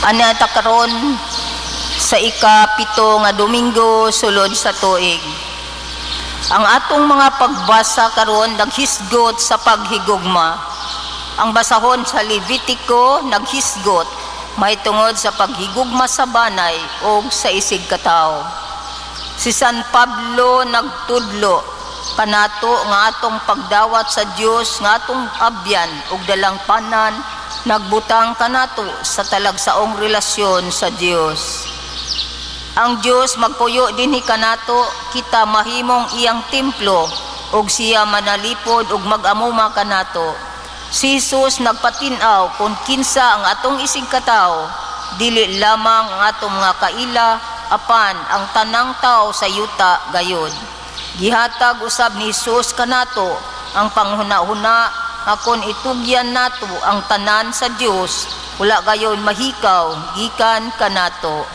Ana ta karon sa ika-7 nga Domingo sulod sa tuig. Ang atong mga pagbasa karon naghisgot sa paghigugma. Ang basahon sa Levitico naghisgot mahitungod sa paghigugma sa banay o sa isig katao. Si San Pablo nagtudlo kanato nga atong pagdawat sa Dios nga atong abyan ug dalang panan nagbutang kanato sa talagsaong relasyon sa Dios. Ang Dios magpuyo dinhi kanato kita mahimong iyang templo ug siya manalipod ug mag-amuma kanato. Si Jesus nagpatin-aw kung kinsa ang atong isig katao, dili lamang ang atong mga kaila apan ang tanang tao sa yuta gayud. Gihatag usab ni Jesus kanato ang panghuna-huna nga kon itugyan nato ang tanan sa Dios wala gayon mahikaw gikan kanato.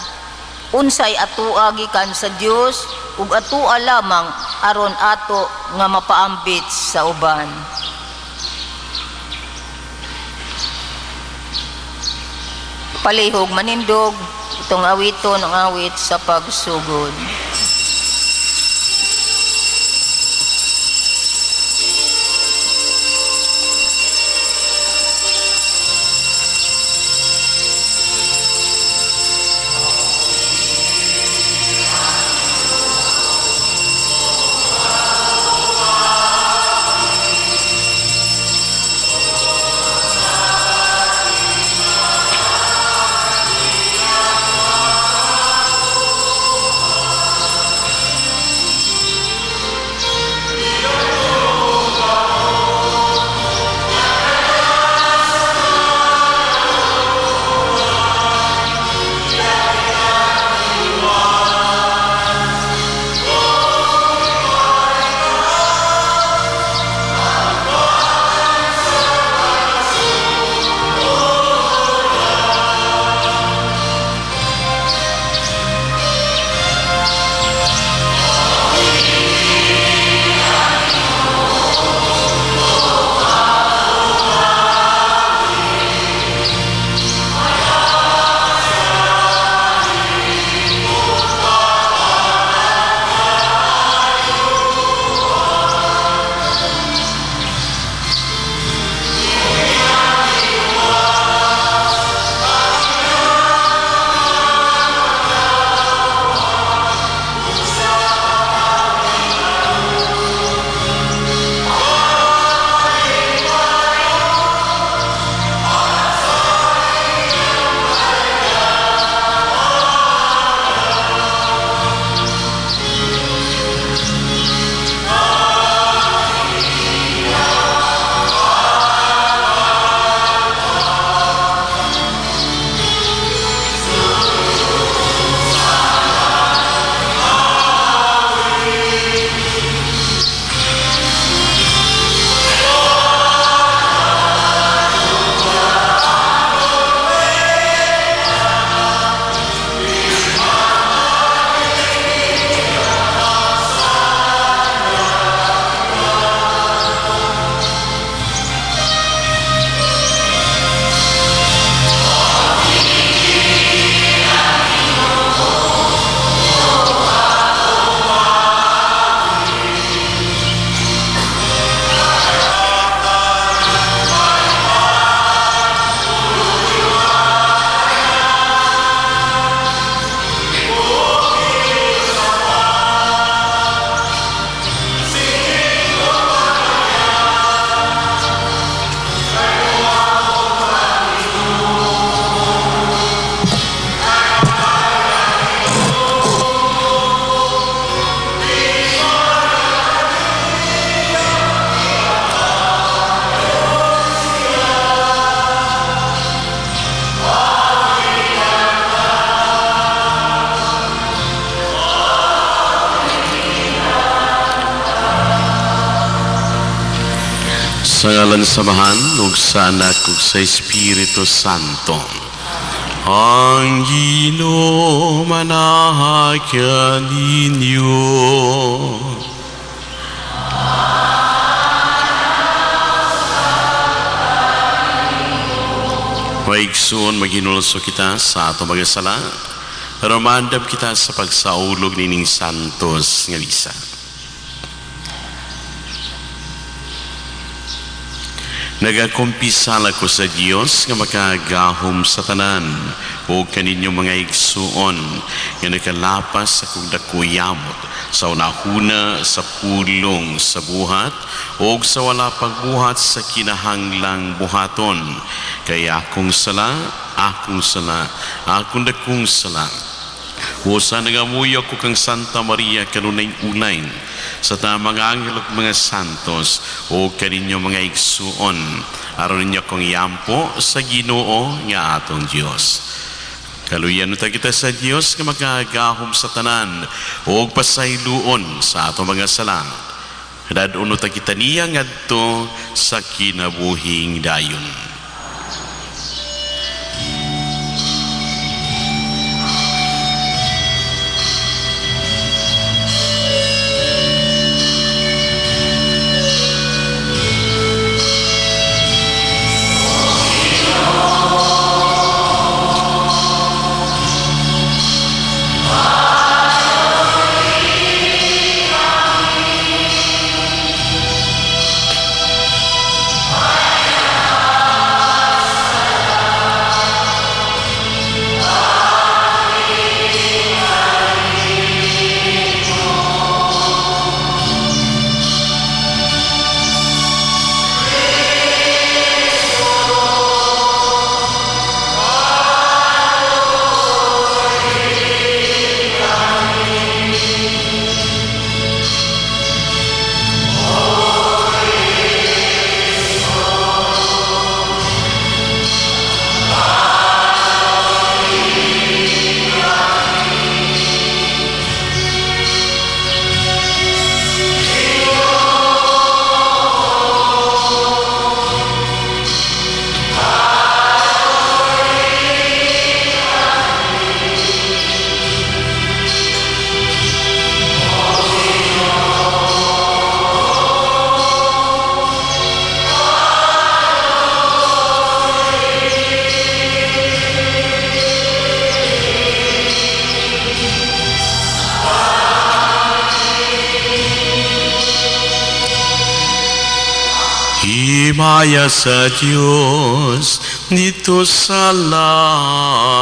Unsay atoa gikan sa Dios ug atoa lamang aron ato nga mapaambit sa uban. Palihog manindog itong awiton ang awit sa pagsugod. Sa ngalan samahan ug sa Anak ug sa Espiritu Santo. Ang Ginoo manahakyan ninyo. Maigsoon maghinulso kita sa ato mga sala, pero mandam kita sa pagsaulog nining santos nga misa. Nagakumpisala ko sa Dios nga makagahom sa tanan o kaninyo mga igsuon nga nakalapas sa kung dakuyamot sa unahuna sa pulong sa buhat o sa wala pagbuhat sa kinahanglang buhaton. Kaya akong sala, akong dakong sala. O sa nangamuyo ko kang Santa Maria kanunay unay sa tamang anghel at mga santos o kaninyo mga igsuon aron ninyo kong yampo sa Ginoo nga atong Dios. Kaluyan ta kita sa Dios nga magagahom sa tanan o pasayloon sa atong mga sala. Kadadon ta kita niya ngadto sa kinabuhing dayon. Himaya sa Diyos dito sa langit.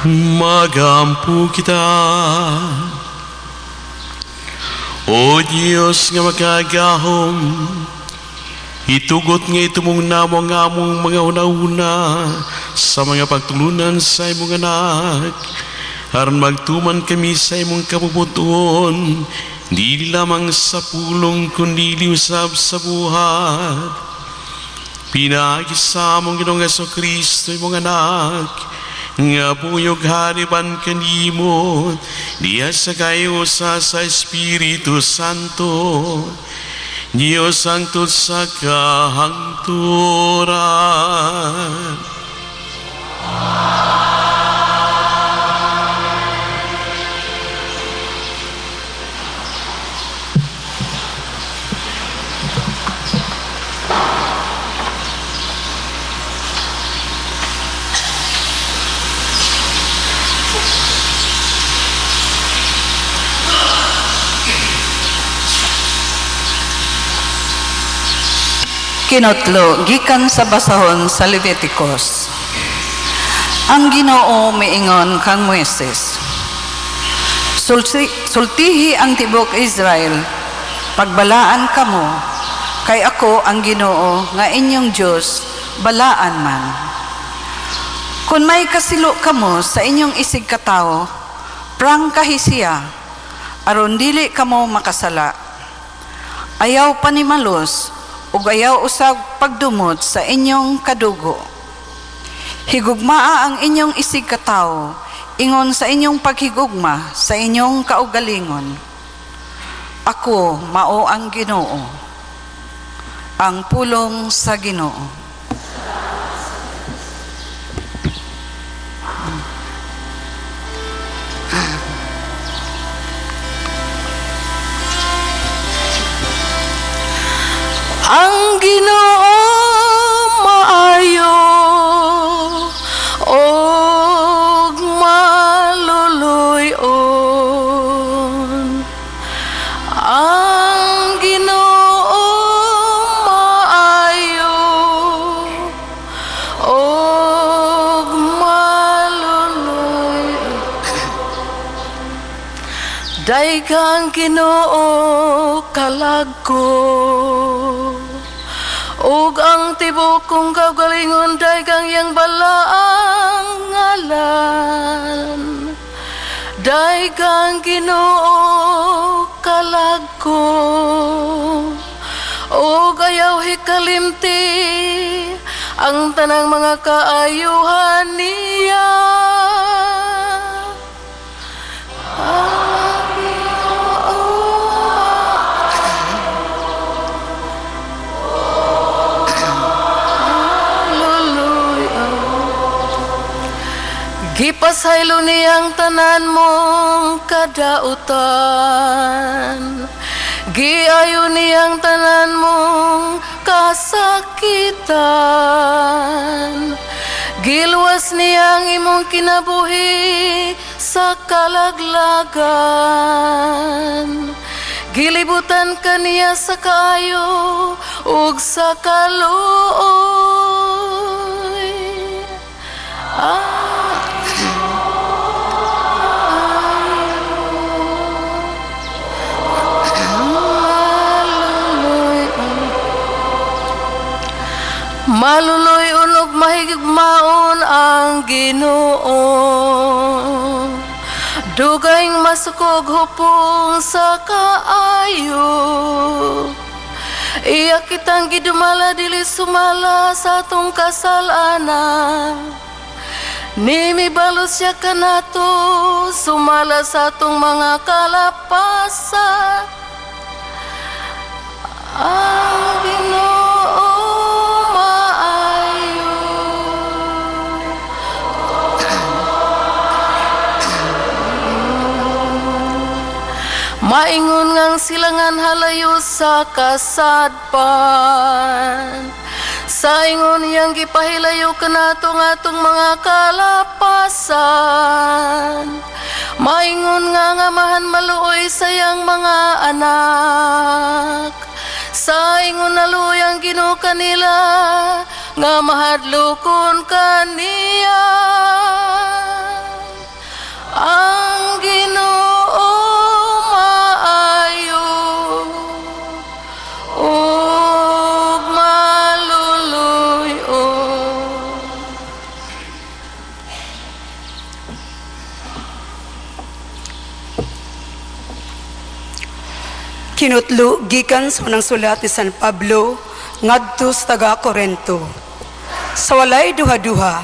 Magampo kita. O Diyos nga makagahom, itugot nga ito mong namang among mga una-una sa mga pagtulunan sa imong anak, aron magtuman kami sa imong kapuputuon, di lamang sa pulong kundi liusab sa buhat. Pinagisa mong Ginoong Jesucristo imong anak, nga buyog hariban kanimo diya sa kayo sa Espiritu Santo, Diyos Santo sa kahangturan. Kinotlo, gikan sa basahon sa Leviticus. Ang Ginoo miingon kang Moises, sultihi ang tibok Israel, pagbalaan kamo, kay ako ang Ginoo nga inyong Diyos, balaan man. Kung may kasilo kamo sa inyong isig katao, prang kahisiya, aron dili kamo makasala. Ayaw panimalos, ug ayaw usab pagdumot sa inyong kadugo. Higugmaa ang inyong isig katao, ingon sa inyong paghigugma sa inyong kaugalingon. Ako mao ang Ginoo, ang pulong sa Ginoo. Ang Ginoo maayo og maluluyon. Ang Ginoo maayo og maluluyon. Daghang Ginoo kalagko, ug ang tibok kong kaugalingon daghang yang balaang ngalan. Daghang Ginoo kalagko, ug ayaw hikalimti ang tanang mga kaayuhan niya. Gipasaylo niyang tanan mong kadautan, giayo niyang tanan mong kasakitan, gilwas niyang imong kinabuhi sa kalaglagan, gilibutan kaniya sa kaayo ug sa kaluoy. Maluloy unog mahigmaon ang Ginoo, dugayng masukog hupong sa kaayo. Iya kitang gidumala dili sumala sa atong kasalanan, nimibalos siya kanato sumala sa atong mga kalapasan. Ang Ginoo maingon ngang silangan halayo sa kasadpan, sa ingon yang gipahilayo kanato nga atong mga kalapasan. Maingon nga mahan maluoy sayang mga anak, sa ingon naluyang Ginoo kanila nga mahadlokon kaniya. ang Ginoo maayo ug maluluy-o. Kinutlo gikan sa unang sulat ni San Pablo ngadto sa taga Corinto. Sa walay duha-duha,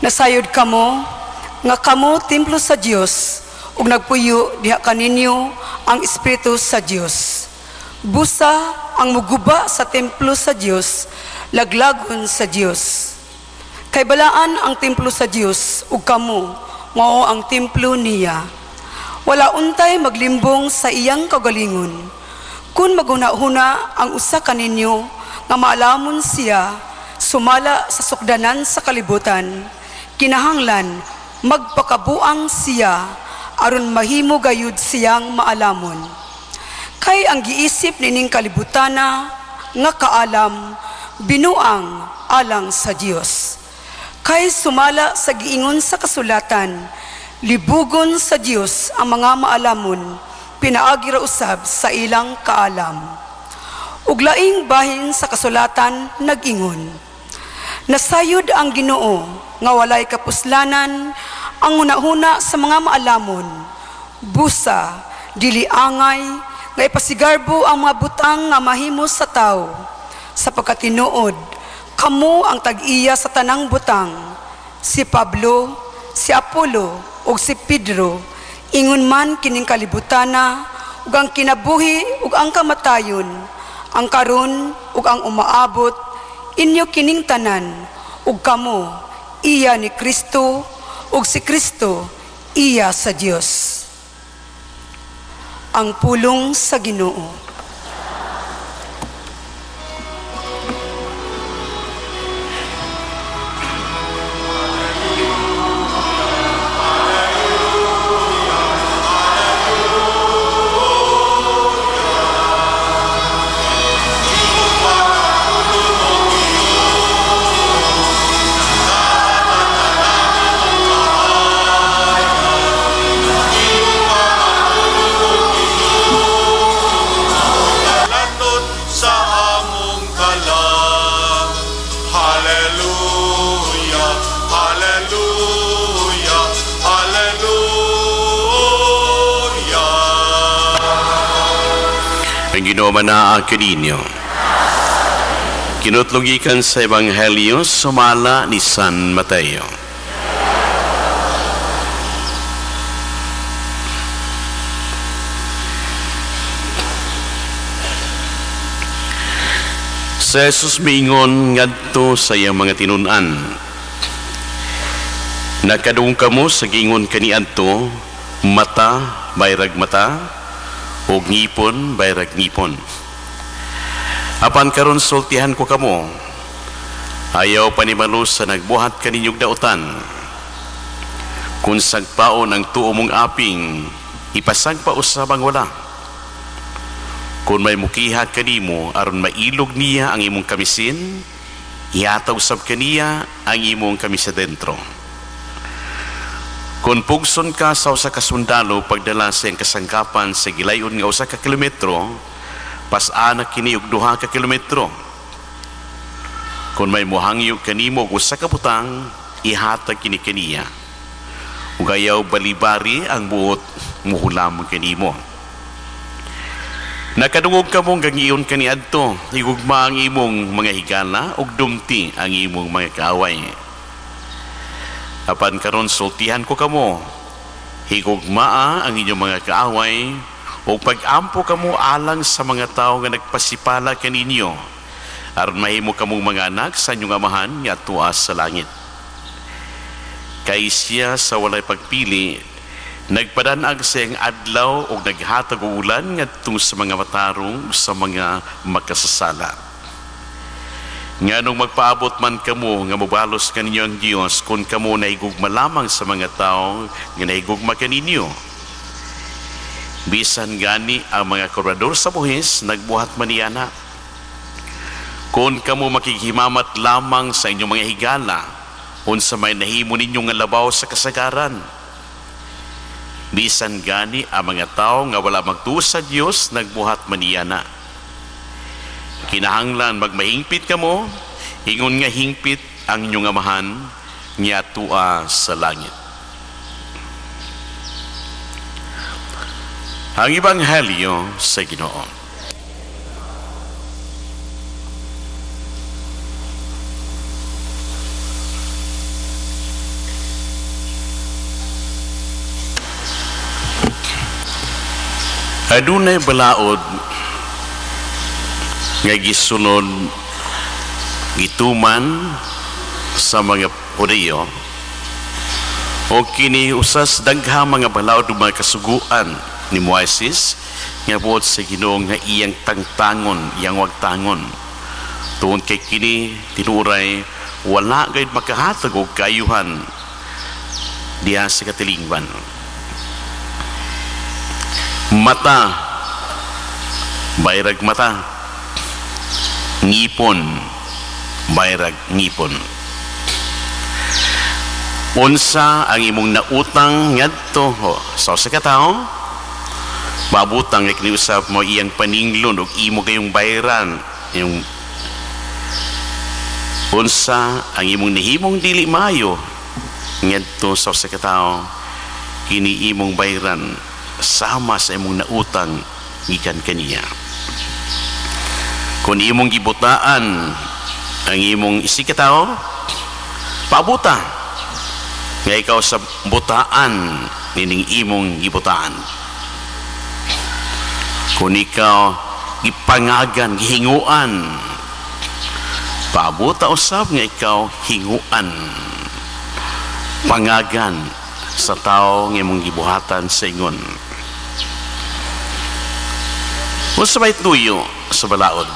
nasayod kamo nga kamo templo sa Dios ug nagpuyo diha kaninyo ang Espiritu sa Dios. Busa ang muguba sa templo sa Dios, laglagon sa Dios. Kay balaan ang templo sa Dios ug kamo mao ang templo niya. Wala untay maglimbong sa iyang kagalingon. Kung maghuna-huna ang usa kaninyo nga maalamon siya sumala sa sukdanan sa kalibutan, kinahanglan magpakabuang siya aron mahimo gayud siyang maalamon. Kay ang giisip nining kalibutana nga kaalam binuang alang sa Dios. Kay sumala sa giingon sa kasulatan, libugon sa Dios ang mga maalamon, pinaagi ra usab sa ilang kaalam. Ug laing bahin sa kasulatan nag-ingon, nasayod ang Ginoo nga walay kapuslanan ang hunahuna sa mga maalamon, busa dili angay nga ipasigarbo ang mga butang nga mahimo sa tao, sapagkat tinuod kamo ang tag-iya sa tanang butang, si Pablo, si Apollo ug si Pedro, ingon man kining kalibutana ug ang kinabuhi ug ang kamatayon, ang karon ug ang umaabot, inyo kining tanan, ug kamo iya ni Kristo ug si Kristo iya sa Dios. Ang pulong sa Ginoo. Ginoo kaninyo. Kinutlugikan sa Ebanghelyo sumala ni San Mateo. Sa Jesus miingon ngadto sa iyang mga tinun-an, nakadung kamo sa gingon kaniadto, mata bayrag mata, o ngipon bayrag ngipon. Apan karon sultihan ko kamo, ayaw panimalo sa nagbuhat kaninyong dautan. Kung sagpaon ang tuo mong aping, ipasagpa usabang wala. Kung may mukiha kanimo aron mailog niya ang imong kamisin, ihataw usab kaniya ang imong kamisa dentro. Kung pugson ka sa usa ka sundalo pagdala sa iyang kasangkapan sa gilayon nga usa ka kilometro, pas-ana kini og 2 ka kilometro. Kung may muhangyo kanimo og usa ka butang, ihatag kini kaniya. Ug ayaw balibari ang buot muhulam kanimo. Nakadungog ka mong gangiyon kaniadto, higugma ang imong mga higala ug dumti ang imong mga kaaway. Apan karon sultihan ko kamo, higugmaa ang inyong mga kaaway o pag-ampo kamo alang sa mga tao nga nagpasipala kaninyo aron mahimo kamong mga anak sa inyong amahan nga tuas sa langit. Kay siya sa walay pagpili nagpadanag sa iyang adlaw o naghatag og ulan ngadto sa mga matarong sa mga makasasala. Nganong magpaabot man kamo nga mobalos kaninyo ang Dios kung kamo nahigugma lamang sa mga tao nga nahigugma kaninyo. Bisan gani ang mga korador sa buhis nagbuhat man niyana. Kung kamo makikhimamat lamang sa inyong mga higala unsa may nahimo ninyo nga labaw sa kasagaran. Bisan gani ang mga tao nga wala magtuo sa Dios nagbuhat maniyana. Kinahanglan magmahingpit kamo, ingon nga hingpit ang inyong amahan niya tua sa langit. Ang Ebanghelyo sa Ginoo. Adunay balaod nga gisunod gituman sa mga Hudyo o kini usas dagha mga balaod ug mga kasuguan ni Moises nga buot sa Ginoo nga iyang tangtangon, iyang wagtangon. Tungod kay kini tinuray wala gayud makahatag og kayuhan diha sa katilingban. Mata, bayrag mata. Ngipon, bayrag ngipon. Unsa ang imong nautang ngadto sa usa ka tawo? Mabutang kay kiniusap mo iyang paninglon ug imo kayong bayran. Yung unsa ang imong nahimong dili maayo ngadto sa usa ka tawo, kini imong bayran sama sa imong nautang gikan kaniya. Kung imong gibutaan ang imong isikataw, pabuta nga ikaw sa butaan nining imong gibutaan. Kung ikaw gipangagan, gihinguan, pabuta usab nga ikaw hinguan, pangagan sa tao nga imong gibuhatan sa ingon. Unsa may tuyo sa balaod?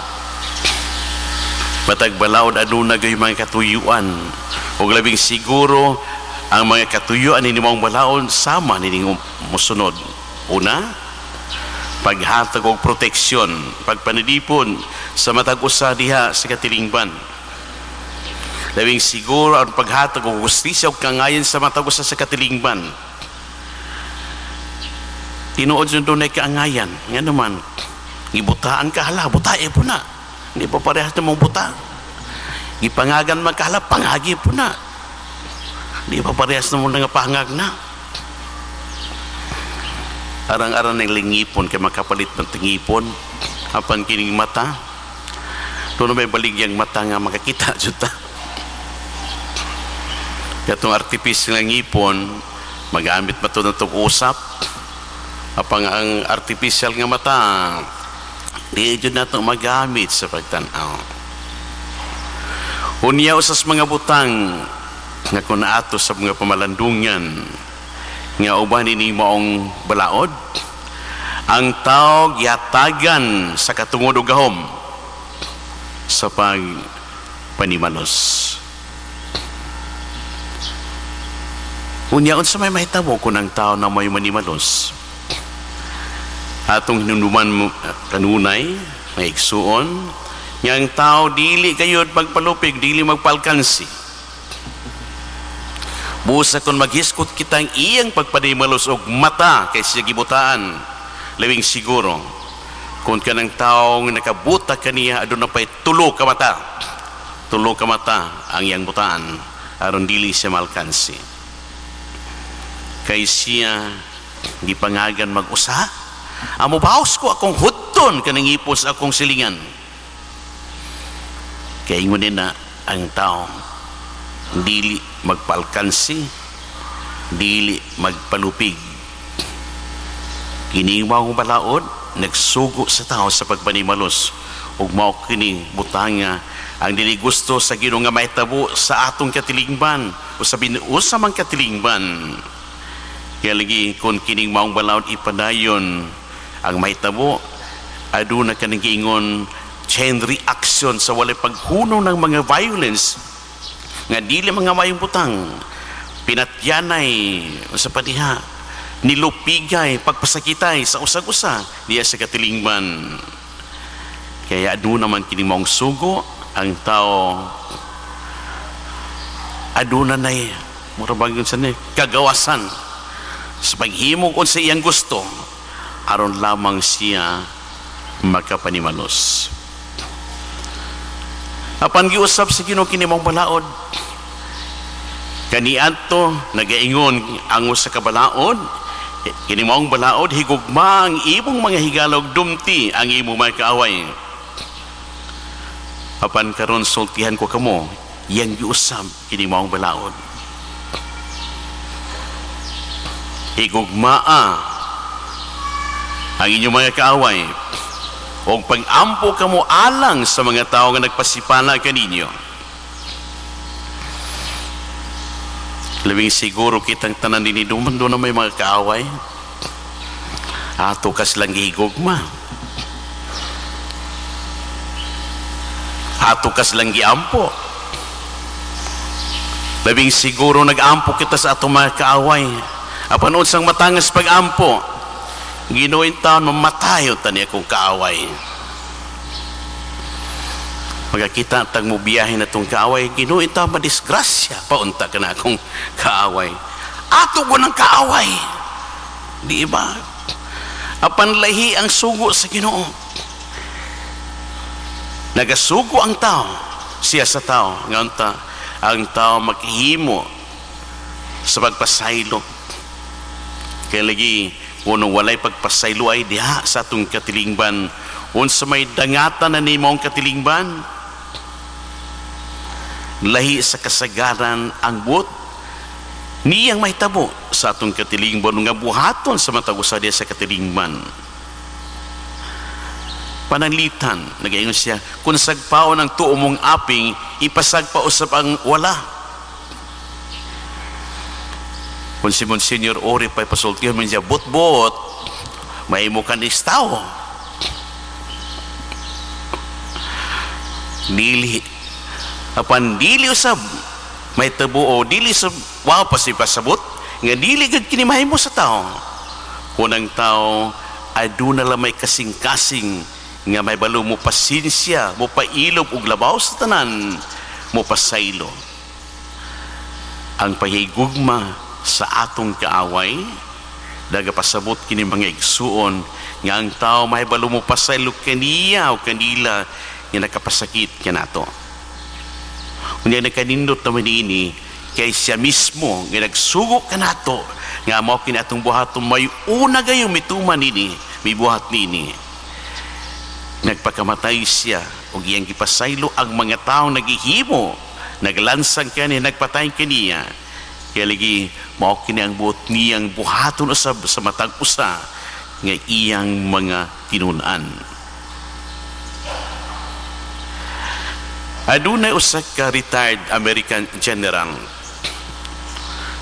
Matag balaod aduna gay mga katuyuan ug labing siguro ang mga katuyuan ni mong balaod sama nining mosunod. Una, paghatag og proteksyon, pagpanalipon sa matag usa diha sa katilingban. Labing siguro ang paghatag og hustisya ug kangayon sa matag usa sa katilingban. Tinuod jud dunay kaangayan, nga naman gibutaan ka, hala, butae po na. Hindi pa parehas na mong buta. Gipangagan man ka, hala, pangagi po na. Hindi pa parehas na mong nangapahangag na. Arang-arang ng lingipon kay makapalit ng tingipon. Apan kining mata. Doon may baligyang mata nga makakita juta. Katong artificial ng ngipon, magamit ba ito ng usap? Apang ang artificial nga mata, di dyan natin magamit sa pagtanaw. Unya usas mga butang nga kung naato sa mga pamalandungan nga uban ini maong balaod, ang tao giatagan sa katungod ug gahom sa pagpanimalos. Unya unsa may mahitabo kung ang tao na may manimalos? Atong hinunuman kanunay, may igsuon, nga ang tao dili kayod magpalupig, dili magpalkansi. Busa kung maghiskot kitang iyang pagpanimalos og mata kay siya gibutaan, lawing siguro, kung kanang tao nga nakabuta kaniya, adun na pa'y tulo ka mata ang iyang butaan, aron dili siya malkansi. Kay siya gipangagan mag-usa, amo baos ko akong hudton kanang ipos akong silingan. Kaya ingon na ang tao dili magpalkansi, dili magpalupig. Kining mao balaod nagsugo sa tao sa pagpanimalos ug mao kining butanga ang dili gusto sa Ginoo nga mahitabo sa atong katilingban o sa binuusa man katilingban. Kaya lagi kung kining maong balaod ipadayon ang mahitabo, aduna ka nang giingon chain reaction sa walay paghuno ng mga violence nga dili mga mayong butang, pinatyanay sa padiha, nilupigay, pagpasakitay sa usag-usa diya sa katilingban. Kaya aduna man kining maong sugo ang tao, aduna nay murabag yun sa kagawasan sa paghimo kung sa iyang gusto aron lamang siya makapanimalos. Apan giusap sa Ginoo kini mong balaod, kaniadto nagaingon ang usa ka balaod, kini mong balaod higugma ang imong mga higalog, dumti ang imong mga kaaway. Apan karon sultihan ko kamo, yang giusap kini mong balaod, higugmaa ang inyong mga kaaway o pag-ampo kamo alang sa mga tao nga nagpasipala kaninyo. Labing siguro kitang tanan din duman doon na may mga kaaway, ato kas lang gihigugma, ato kas lang giampo. Labing siguro nag-ampo kita sa atong mga kaaway, apan unsang matangas pag-ampo, Ginoo taon mamatayo tani akong kaaway. Magkakita tag mo biyahe na itong kaaway, Ginoo taon madisgrasya, paunta ka na akong kaaway. Ato ko ng kaaway, di ba? Apan lahi ang sugo sa Ginoo. Nagasugo ang tao, siya sa tao, nga ang tao maghimo sa pagpasaylo. Kaya lagi unong walay pagpasaylo ay diha sa atong katilingban, unsa may dangatan na nimong katilingban, lahi sa kasagaran ang buot niyang mahitabo sa atong katilingban nga buhaton sa matagusa diya sa katilingban. Pananlitan nagaingon siya, kung sagpaon ang tuo mong aping, ipasagpa usap ang wala. Kung si Monsignor Ori pa'y pasultihan mo niya, bot-bot, may mo kan istaw. Dili. Apan dili usab, may tabo o dili sa wow pasipasabot, nga dili gud kinimahay mo sa tao. Kunang tao, aduna lang may kasing-kasing, nga may balo mo pasinsya, mo pailog ug labaw sa tanan, mo pasaylo. Ang pahigugma sa atong kaaway, nagapasabot kini mga igsuon, nga ang tao may balo mo pasaylo kaniya o kanila nga nakapasakit kanato. Kunya nagkanindot naman ini, kay siya mismo nga nagsugo kanato, nga mao kini atong buhaton, may una gayong mituman ini, may buhat nini. Nagpakamatay siya o iyang gipasaylo ang mga tao naghihimo, naglansang kani, nagpatay kaniya. Kaya lagi mao kini ang buot niyang buhaton usab sa matag usa nga iyang mga tinunan. Adunay usa ka retired American general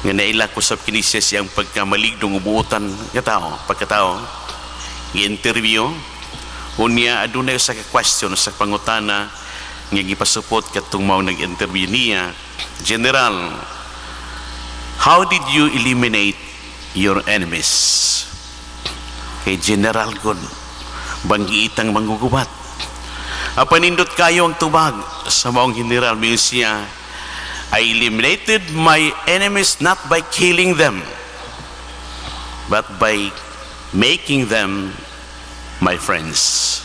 nga nailak usab kini siya siyang pagkamaligdong ubuotan nga tao, pagkatao i-interview unya. Adunay usa ka question sa pangutana nga gipasupot katong mao nag-interview niya, General, how did you eliminate your enemies? Kay General God, banggiitang manggugubat. Apanindot kayo ang tubag sa maong general, mingon siya, I eliminated my enemies not by killing them, but by making them my friends.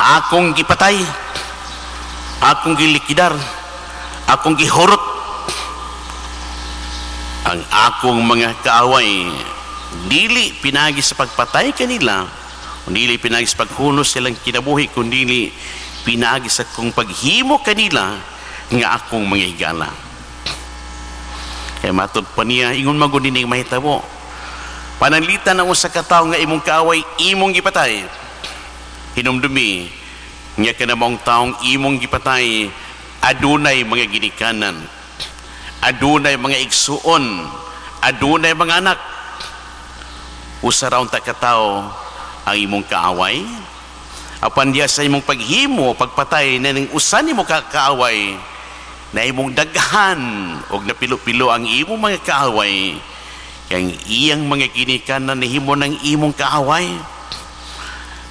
Akong gipatay, akong gilikidar, akong gihurot ang akong mga kaaway. Dili pinagi sa pagpatay kanila, dili pinagi sa paghunos silang kinabuhi, kundi pinagi sa kong paghimo kanila nga akong mga higala. Kaya matod pa niya, ingon magunin ang mahitabo, pananlitan ang usa ka tawo nga imong kaaway, imong gipatay. Hinumdumi nga kanamong taong imong gipatay, adunay mga ginikanan, adunay mga igsuon, adunay mga anak. Usa raon ta ka tawo ang imong kaaway, apan diya sa imong paghimo pagpatay na ning usa nimo ka kaaway, na imong daghan og napilo-pilo ang imong mga kaaway, kay iyang mga ginikanan nahimo ng imong kaaway,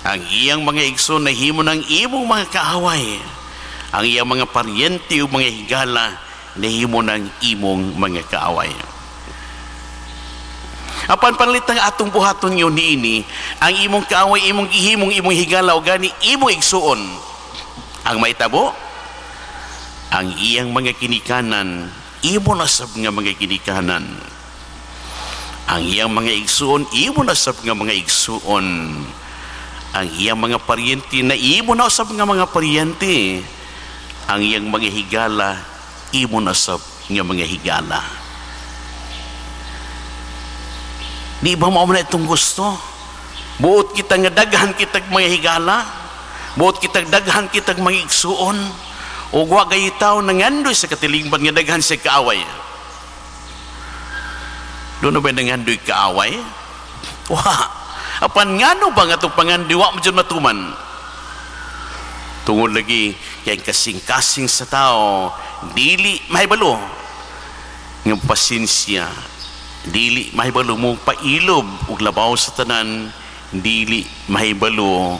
ang iyang mga igsoon nahimo ng imong mga kaaway, ang iyang mga paryente o mga higala nahimo ng imong mga kaaway. Apan panalitang atong buhaton yun niini, ang imong kaaway, imong ihimong, imong higala o gani, imong igsuon. Ang maitabo, ang iyang mga kinikanan, imo nasab nga mga kinikanan. Ang iyang mga igsuon, imo nasab nga mga igsuon. Ang iyang mga paryente na imo nasab nga mga paryente. Ang iyang mga higala, imo nasab nga mga higala. Di ba mo na itong gusto? Buot kita nga daghan kitag mga higala, buot kitag daghan kitag mga igsuon, o wa gayitaw nangandoy sa katilingban nga daghan sa kaaway. Doon na ba nangandoy kaaway? Wa. Apan ngano ba nga itong pangandoy, wa mo dyan matuman? Tungod lagi, kaya kasing-kasing sa tao, dili mahibalo ng pasensya, dili mahibalo mong pailob ug labaw sa tanan, dili mahibalo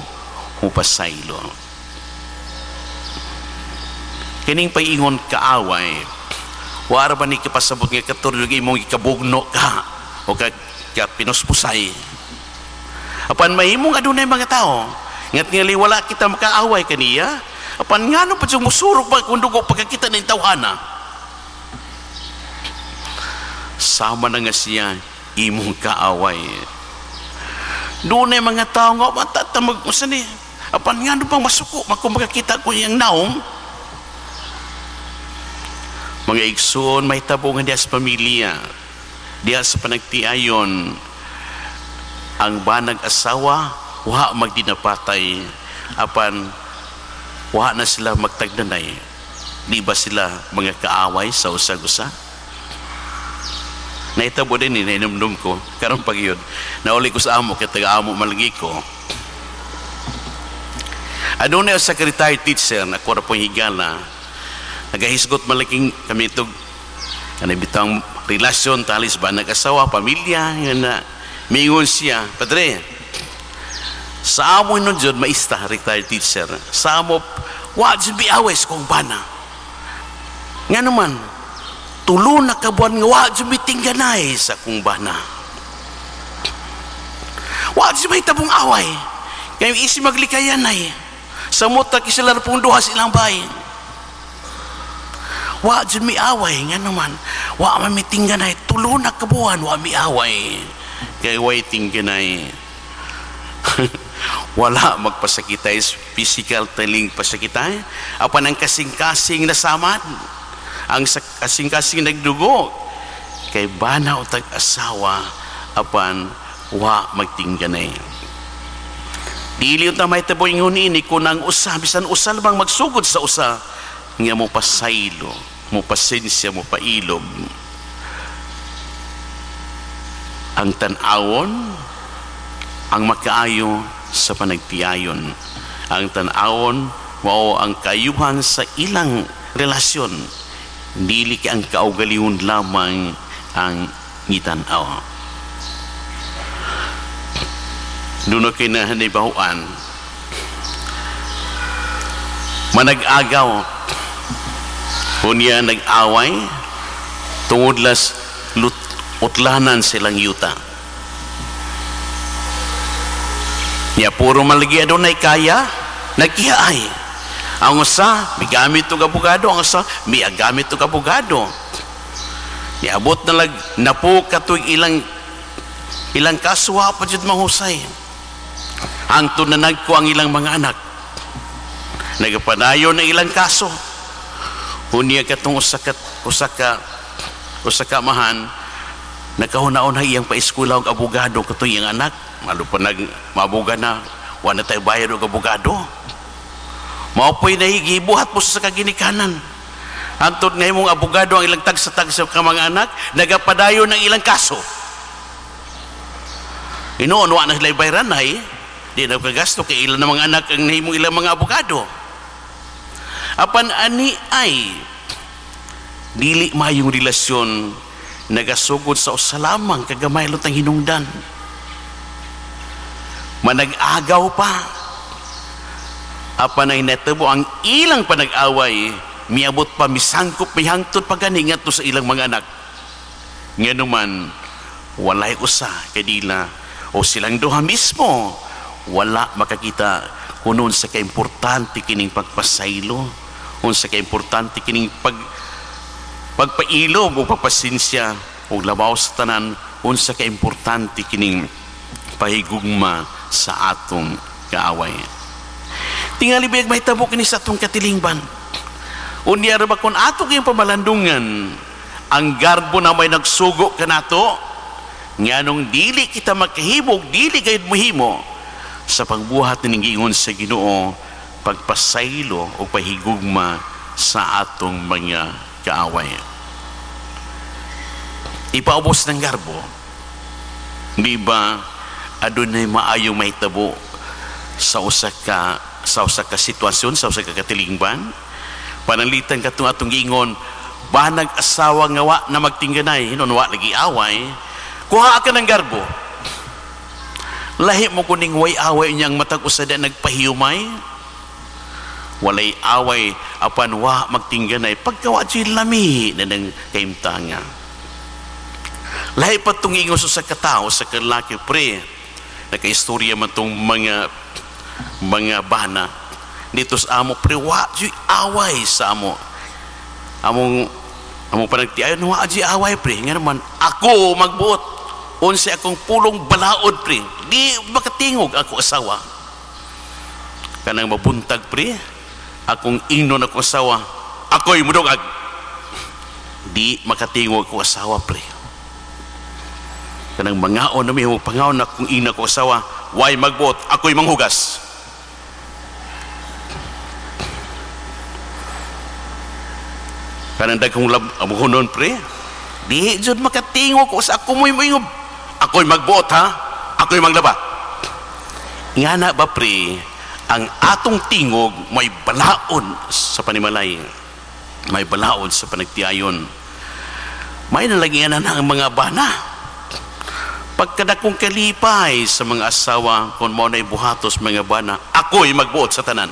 mo pasaylo. Kining paiingon kaaway, wala ba ni kapasabot nga katurog imong ikabugno ka o ka pinuspusay. Apan mahimong adunay mga tao ngat ngali wala kita makaaway kaniya, apan ngano pa siyang musurok ba kung dugo pagkakita ng tawhana. Sama na nga siya imong kaaway. Doon ay mga tao nga matatamag mo sani, apan ngano pang masuko kung makakita ko yung naong. Mga igsoon, may tabungan diya sa pamilya, diya sa panagtiayon, ang banag asawa, wa magdinapatay, apan wa na sila magtagdanay. Di ba sila mga kaaway sa usag-usa? Naitabo din ni nainumdum ko, karong pag yun, nauli ko sa amo, kaya taga-amo malagi ko. Ano na yung secretary teacher, na ko na pong higala, nagahisgot malaking kami itong bitang relasyon, talis ba nag-asawa, pamilya, yun na, mingon siya, Padre, sa amo nun dyan, maista, retired teacher, sa amo, wa dyan biawes kong bana. Nga naman, tulo na kabuan nga, wa dyan bitingganay sa kong bana. Wa dyan may tabong away, kaya isi maglikayan ay, sa muta kisilar pong duha silang bayan. Wa dyan may away, nga naman, wa mamitingganay, tulo na kabuan, wa may away. Kaya waiting ganay. Wala magpasakitay, physical taling pasakitay. Apan ang kasing-kasing nasamad, ang kasing-kasing nagdugo, kay bana o tag-asawa, apan wa magtingganay. Dili yung tamay taboy ng ini, kung ang usa, bisan usa lamang magsugod sa usa, nga mo pasaylo, mo pasensya, mo pailog. Ang tanawon, ang makaayo sa panagtiayon. Ang tanawon, mao ang kayuhan sa ilang relasyon. Dili ka ang kaugalihon lamang ang ngitanaw. Doon kayo na hanibahuan, manag-agaw, kunya nag-away, tungodlas utlanan silang yuta. Niya puro malagi adunay kaya, nagkihaay. Ang usa, may gamit ito kabugado, ang usa, may agamit ito kabugado. Niabot na lag, napo katuig ilang kaswa pa dyan mahusay. Ang tunanag ko ang ilang mga anak. Nagapanayo ng ilang kaso. Hunya katong usaka mahan, nagkahuna-una iyang pa-eskula og abogado kato iyang anak. Malo pa mabuga na, wala tayo bayad og abogado. Maupoy na higibuhat po sa kaginikanan. Antod na imong abogado ang ilang tagsa-tagsa ka mga anak, nagapadayo ng ilang kaso. Inoon, wala na sila bayran na di na kagasto kay ilan ng mga anak ang nahimong ilang mga abogado. Apan ani ay dili mayong relasyon nagasugod sa usa lamang kagamay lutang hinungdan. Manag-agaw pa. Apan ay natabo ang ilang panag-away miabot pa, misangkop, mihangtod pa gani nga to sa ilang mga anak. Nga naman, walay usa kadila o silang duha mismo wala makakita kunon sa kaimportante kining pagpasaylo, unsa kaimportante kining pagpailog o pagpasinsya o labaw sa tanan, unsa kaimportante kining pahigugma sa atong kaaway. Tingali biyag mahitabo kini sa atong katilingban. Unya ra ba kun ato kayong pamalandungan ang garbo na may nagsugo kanato nganong dili kita makahibog, dili gayud mohimo sa pagbuhat ning giingon sa Ginoo, pagpasaylo o pahigugma sa atong mga kaaway. Ipaubos ng garbo, di ba adunay maayong mahitabo sa usa ka sitwasyon, sa usa ka katilingban. Pananglitan katong atong giingon, banag asawa nga wa na magtingganay, hinon wa lagi away, kuha ka ng garbo. Lahi mo kuning way away niyang matag usada nagpahiyumay. Walay away apan wa magtingganay pagkawa di lami na ng kaimtanga. Lahi pa itong ingon sa katao, sa kalaki pre, nakaistorya man itong mga bana dito sa amo pre, wa di away sa amo. Among panagtiayon, wa di away pre, nga naman ako magbuot unsa akong pulong balaod pre, di makatingog ako asawa. Kanang mabuntag pre, akong ingnon ako asawa, ako'y mudugag, di makatingog ako asawa pre. Kanang mangaon na mo pangaon akong ingnon ako asawa, way magbuot, ako'y manghugas. Kanang daghang amuhonon pre, di jud makatingog ko sa ako mo'y mo'y ako'y magbuot ha, ako'y manglaba. Ngana ba pre, ang atong tingog may balaod sa panimalay, may balaod sa panagtiayon. May nalagyanan ang mga bana. Pagkadakong kalipay sa mga asawa, kung mo na'y buhatos mga bana, ako'y magbuot sa tanan.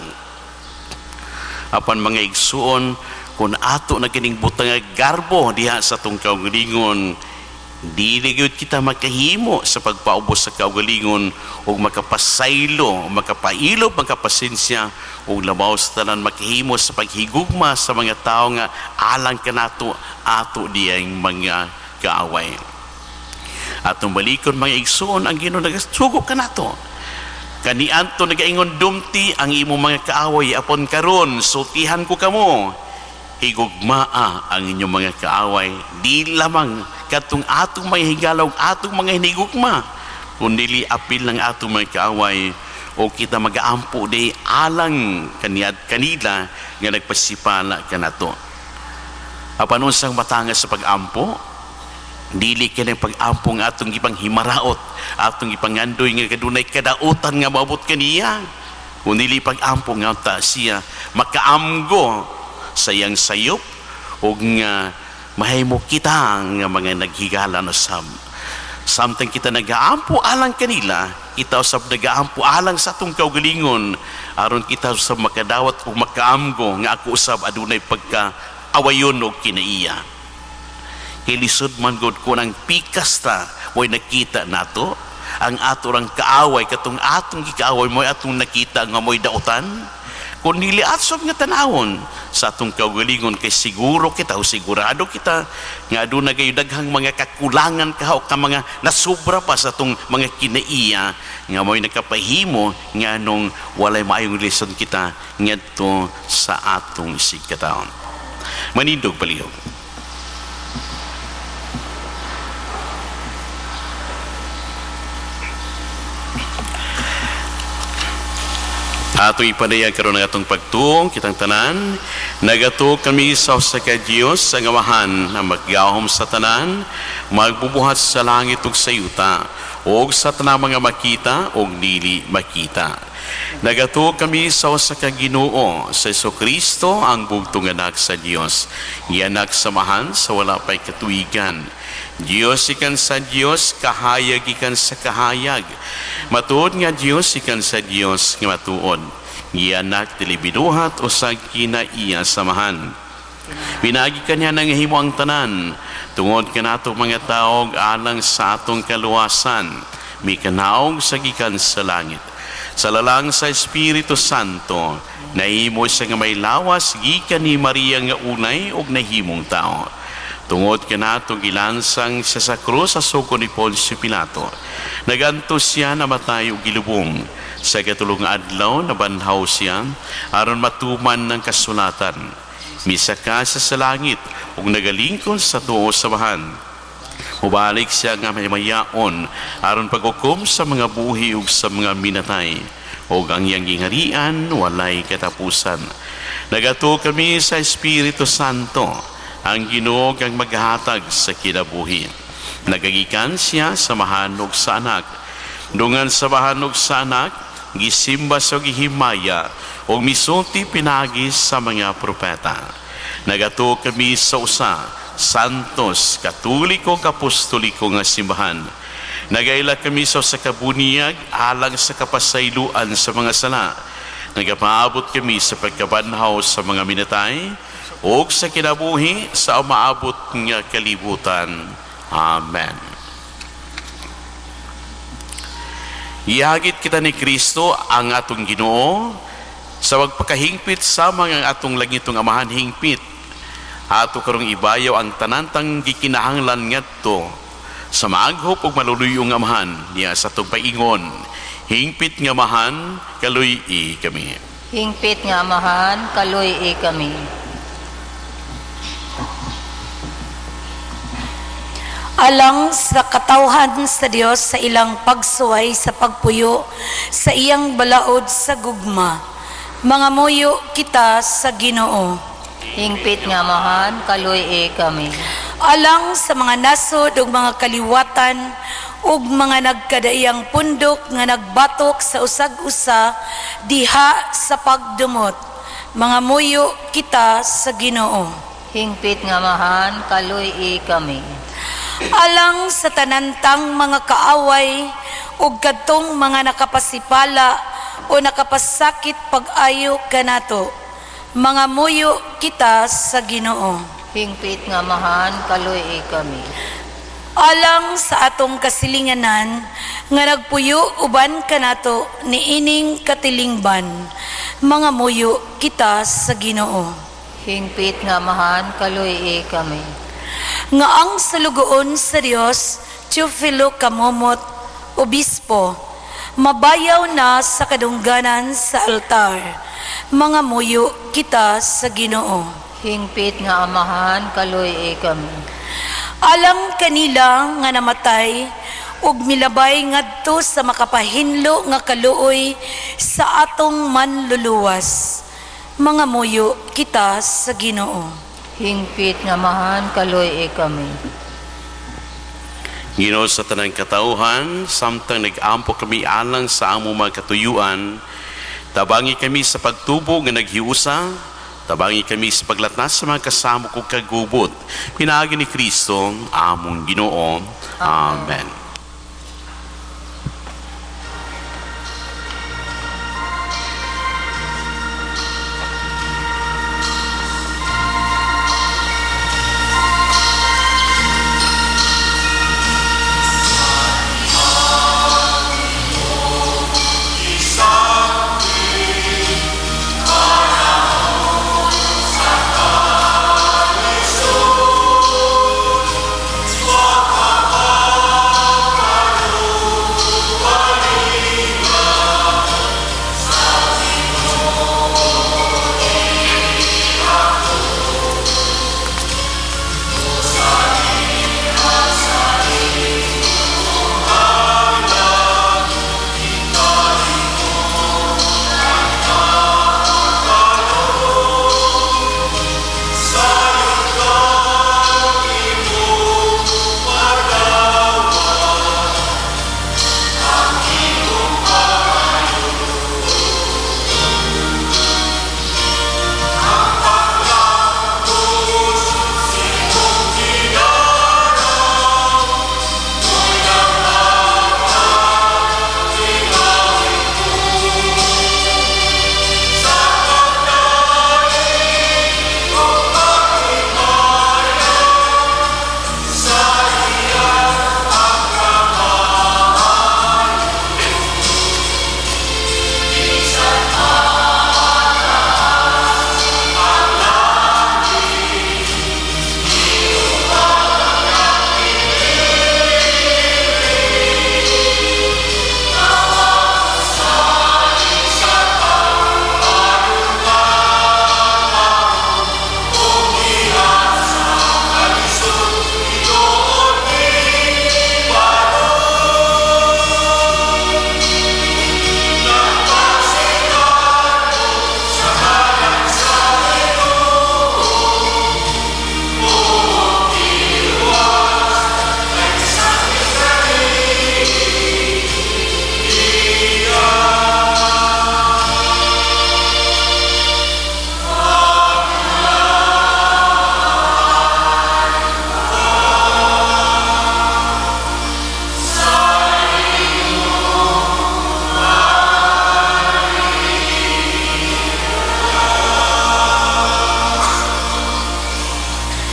Apan mga igsuon, kung ato na kining butang garbo diha sa itong kaugalingon, di ligod kita makahimo sa pagpaubos sa kaugalingon o makapasaylo, makapailog, makapasensya o labaw sa tanan, makahimo sa paghigugma sa mga tao nga alang kanato ato diyang mga kaaway. Atong balikon mga igsoon, ang Ginoo nagasugo kanato. Kaniadto nagaingon dumti ang imo mga kaaway, apon karon sultihan ko kamo. Higugmaa ang inyong mga kaaway, di lamang katong atong mga higalaw, atong mga hinigugma, kundi apil ng atong mga kaaway o kita mag-aampo di alang kanila nga nagpasipala kanato. Apan unsang matangas sa pag-ampo, dili kini pag-ampo nga atong gipang himaraot, atong gipangandoy nga kadunay kadautan nga maabot kaniya, kundi pag-ampo nga ta siya makaamgo sayang sayop o nga mahimo kita nga mga naghigala na samtang kita nagaampo alang kanila, kita usab nagaampo alang sa atong kaugalingon, aron kita usab makadawat o makaamgo nga ako usab adunay pagka-awayon o kinaiya. Kilisod man gud ko ng pikas ta way nakita nato ang ato rang kaaway, katong atong gikaaway mo atong nakita nga mo'y dautan. Kung niliatsob nga tanawon sa atong kaugalingon, kay siguro kita o sigurado kita nga aduna gayo daghang mga kakulangan ka o ka mga nasubra pa sa atong mga kinaiya nga mo'y nakapahimo nga nung walay maayong lesson kita ngadto sa atong sigkataon. Manindog palihog. Ato ipanayag karon ng atong pagtuong kitang tanan, nagato kami sa ka Dios sa ngawahan na maggahom sa tanan, magbubuhat sa langit ug sa yuta, og sa tanang mga makita og dili makita. Nagato kami sa ka Ginoo sa Jesucristo, ang bugtong anak sa Dios, gianak samahan sa wala pay katuigan. Diyos ikan sa Diyos, kahayag ikan sa kahayag. Matuod nga Diyos ikan sa Diyos nga matuod. Gianak tilibiduhat o sa kinaiya samahan. Pinagi kanya nang himo ang tanan, tungod ka nato mga taog alang sa atong kaluwasan, may kanaog sa gikan sa langit. Sa lalang sa Espiritu Santo, nahimo siya nga may lawas gikan ni Maria nga unay og nahimong tao. Tungod ka nato gilansang siya sa krus sa suko ni Poncio Pilato. Nagantos siya na matay og gilubong. Sa katulong adlaw na banhaw siya aron matuman ng kasulatan. Misaka siya sa langit ug nagalingkod sa tuo sa bahan. Mubalik siya nga mayaon aron paghukom sa mga buhi ug sa mga minatay. Og ang iyang gingharian walay katapusan. Nagato kami sa Espiritu Santo, ang Ginoo kang maghatag sa kinabuhi. Nagagikan siya sa mahanog sa anak. Dungan sa mahanog sa anak, gisimba sa gihimaya o misulti pinagi sa mga propeta. Nagato kami sa usa, santos, katoliko, apostoliko nga simbahan. Nagaila kami sa kabuniyag alang sa kapasayloan sa mga sala. Nagapaabot kami sa pagkabanhaw sa mga minatay o sa kinabuhi sa umaabot nga kalibutan. Amen. Ihagit kita ni Kristo ang atong Ginoo sa pagpakahingpit sa mga atong langitong amahan hingpit. Ato karong ibayaw ang tanantang gikinahanglan ngadto sa maaghop ug maluluyong amahan niya sa atong paingon. Hingpit nga amahan, kaluy-i kami. Hingpit nga amahan, kaluy-i kami. Alang sa katawhan sa Dios sa ilang pagsuway sa pagpuyo sa iyang balaod sa gugma, mga muyo kita sa Ginoo. Hingpit nga amahan, kaluy-i kami. Alang sa mga nasod ug mga kaliwatan ug mga nagkadaiyang pundok nga nagbatok sa usag-usa diha sa pagdumot, mga muyo kita sa Ginoo. Hingpit nga amahan, kaluy-i kami. Alang sa tanantang mga kaaway ug kadtong mga nakapasipala o nakapasakit pag-ayo kanato, mga muyo kita sa Ginoo. Hingpit nga amahan, kaluy-i kami. Alang sa atong kasilinganan nga nagpuyo uban kanato niining katilingban, mga muyo kita sa Ginoo. Hingpit nga amahan, kaluy-i kami. Nga ang salugoon sa Dios, Teofilo Kamomot, Obispo, mabayaw na sa kadungganan sa altar, mga muyo kita sa Ginoo. Hingpit nga amahan, kaluy-i kami. Alang kanila nga namatay ug milabay ngadto sa makapahinlo nga kaluoy sa atong manluluwas, mga muyo kita sa Ginoo. Hingpit nga amahan, kaluy-i kami. Ginoo sa tanang katauhan, samtang nag-ampo kami alang sa among mga katuyuan, tabangi kami sa pagtubo nga naghiusa, tabangi kami sa paglatnas sa mga kasamo kong kagubot. Pinaagi ni Kristo, among Ginoo. Amen.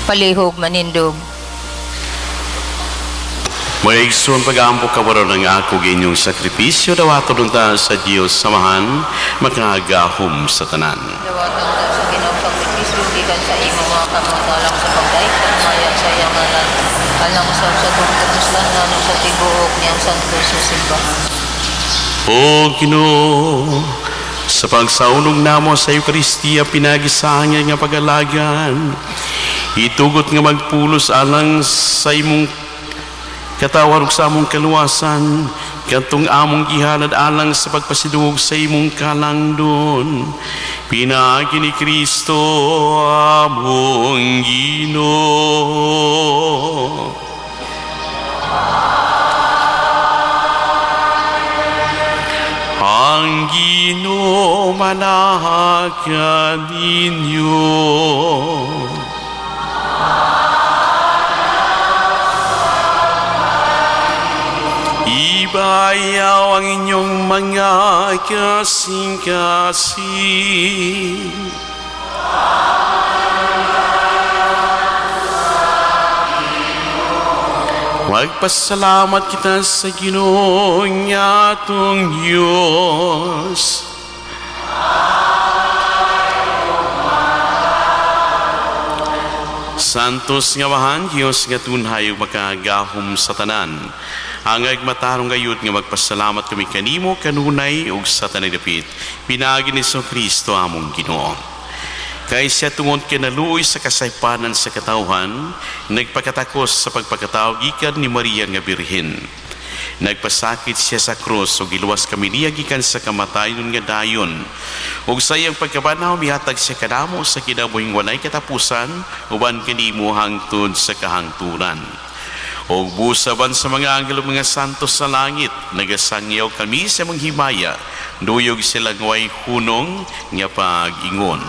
palihog manindog. May igsoon pag-aampo kawaron ng ako inyong sakripisyo dawato nung ta sa Diyos samahan makagahom sa tanan. Dawatan ta sa Ginoong sakripisyo gikan sa imong mga kamatalang sa pagdait maya sa iyang ngalan. Alang sa tungkol nano sa tibuok niyang santo sa simbahan. O Ginoo, sa pagsaunog namo sa Eukaristiya pinagisahan nga pag-alagan, itugot nga magpulos alang sa imong katawar sa among kaluwasan, katong among gihalad alang sa pagpasidugog sa imong kalangdon. Pinagi ni Kristo among Ginoo. Ang Ginoo manahagan ninyo. Ibayaw ang inyong mga kasing-kasing. Magpasalamat kita sa Ginoo nga atong Diyos. Santos nga bahan, Diyos nga tunhay makagahom sa tanan. Hangag matarong gayud nga magpasalamat kami kanimo kanunay ug sa tanang dapit. Pinagi ni Kristo among Ginoo. Kay siya tungod kinaluoy sa kasaypanan sa katawhan, nagpakatakos sa pagpakatao gikan ni Maria nga Birhen. Nagpasakit siya sa krus ug giluwas kami niya gikan sa kamatayon nga dayon. Ug sa iyang pagkabanaw mihatag siya kadamo sa kinabuhing walay katapusan uban kanimo hangtod sa kahangturan. O busaban sa mga anghel mga santos sa langit, nagasangyaw kami sa mong himaya, duyog silang way hunong nga pag-ingon.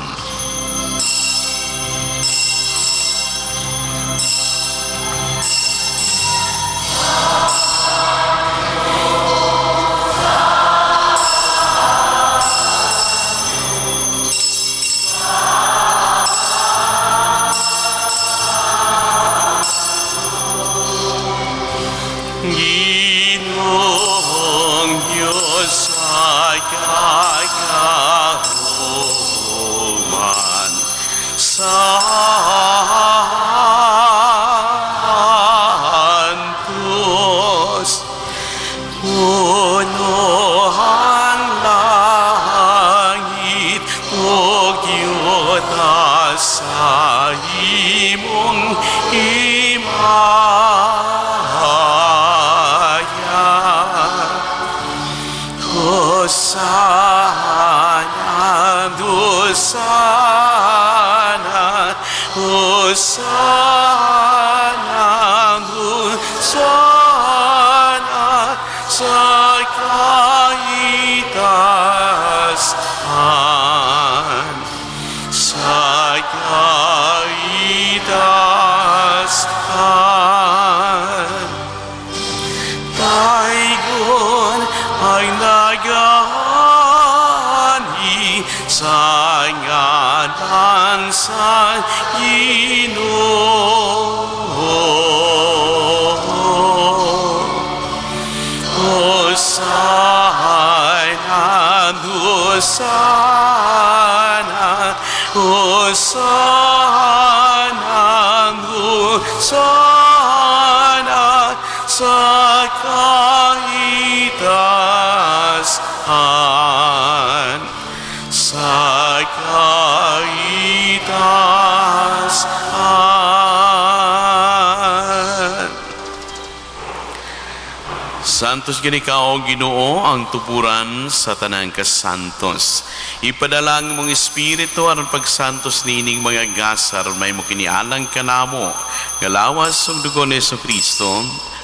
Santos ginikaw Ginoo ang tupuran sa tanang kasantos. Ipadala mong espiritu aron pagsantos nining mga gasar may mukinialang kanamo. Galawas ug dugo ni Kristo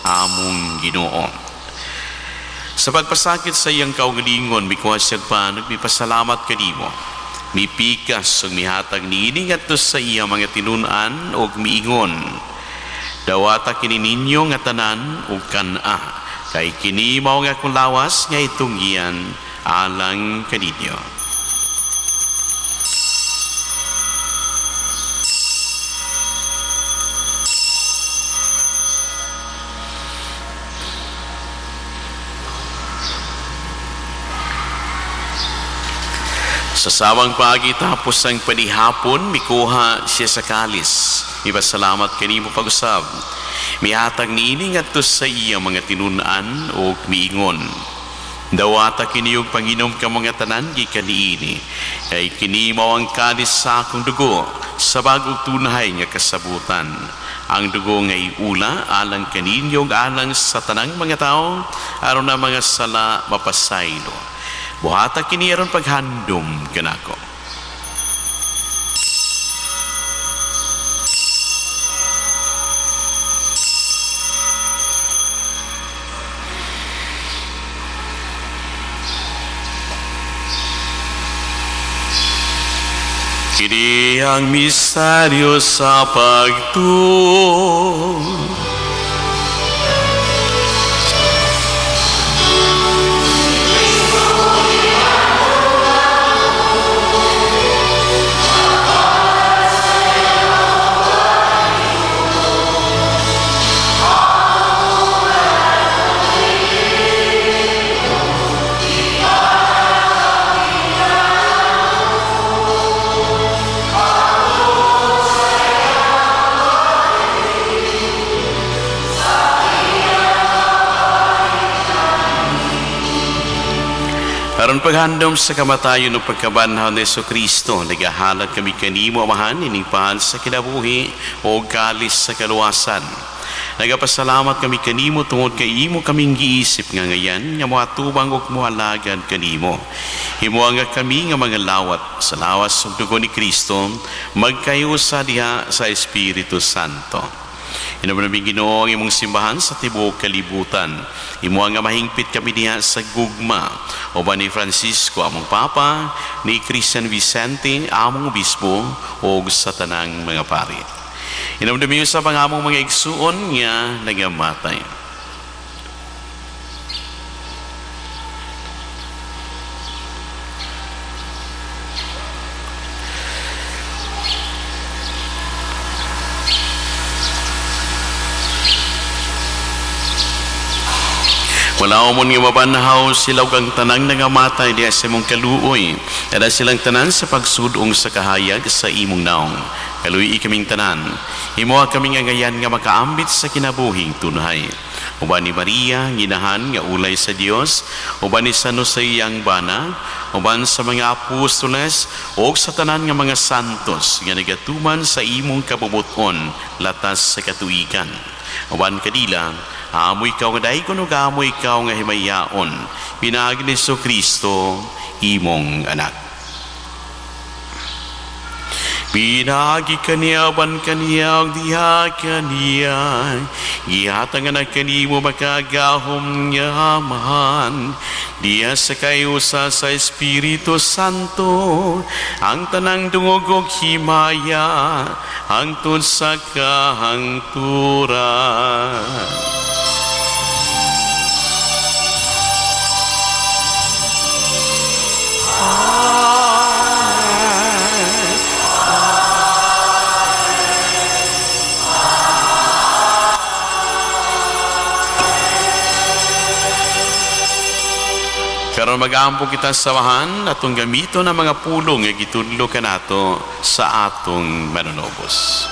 among Ginoo. Sa pagpasakit sa iyang kaugalingon mikuha siya pa nagmipasalamat kanimo. Mipikas ug mihatag niini ngadto sa iya mga tinun-an ug miingon. Dawata kini ninyo nga tanan ug kana. Kay kini mao nga akong lawas nga itunggian alang kaninyo. Sa sawang pagi tapos ang panihapon, mikuha siya sa kalis. Ipasalamat kanimo pag-usab. Mihatag niini ngadto sa iya mga tinunan o miingon. Dawata kiniyog Panginom ka mga tanan gikan niini. Kay kini mao ang kalis sa akong dugo sa bagong tunay nga kasabutan. Ang dugo ngay ula alang kaninyong alang sa tanang mga tao aron na mga sala mapasaylo. Buhata kini aron paghandom kanako. Kini ang misteryo sa pagtuo. Aron paghandom sa kamatayon o pagkabanhaw ni Jesucristo, nagahalad kami kanimo, Amahan, iningpahan sa kinabuhi o kalis sa kaluwasan. Nagapasalamat kami kanimo tungod kay imo kaming giisip nga ngayan, nga moatubang og moalagan kanimo. Himuha nga kami nga mga lawat sa lawas ug dugo ni Kristo, magkayusa diha sa Espiritu Santo. Inamanaming Ginoo ang imong simbahan sa tibuok kalibutan. Imo nga mahingpit kami diha sa gugma. O ba ni Francisco among Papa, ni Christian Vicente among Obispo, o sa tanang mga pari. Inamanaming sa pangamong mga igsuon nga nagamatay. Wala mo nga mabanhaw sila ug ang tanang nangamatay diha sa imong kaluoy. Kada silang tanan sa pagsudong sa kahayag sa imong naong. Kaluoy kaming tanan. Himuha kami nga ngayan nga makaambit sa kinabuhing tunay. Uban ni Maria, nginahan nga ulay sa Dios, uban ni San Jose ang bana, uban sa mga apostoles, o sa tanan nga mga santos nga nagatuman sa imong kabubuton latas sa katuigan. Uban kadila, amoy ikaw nga dahigon o amoy ikaw nga himayaon, pinagi ni Jesucristo, imong anak. Pinagi kaniya, ban kaniya, og diha kaniya, gihatang anak kanimo makagahom nga Amahan, diha sa kayusa sa Espiritu Santo, ang tanang dungog og himaya, hangtod sa kahangturan. Karon mag-aampo kita sa samahan atong gamito ng mga pulong nga gitudlo kanato sa atong manunobos.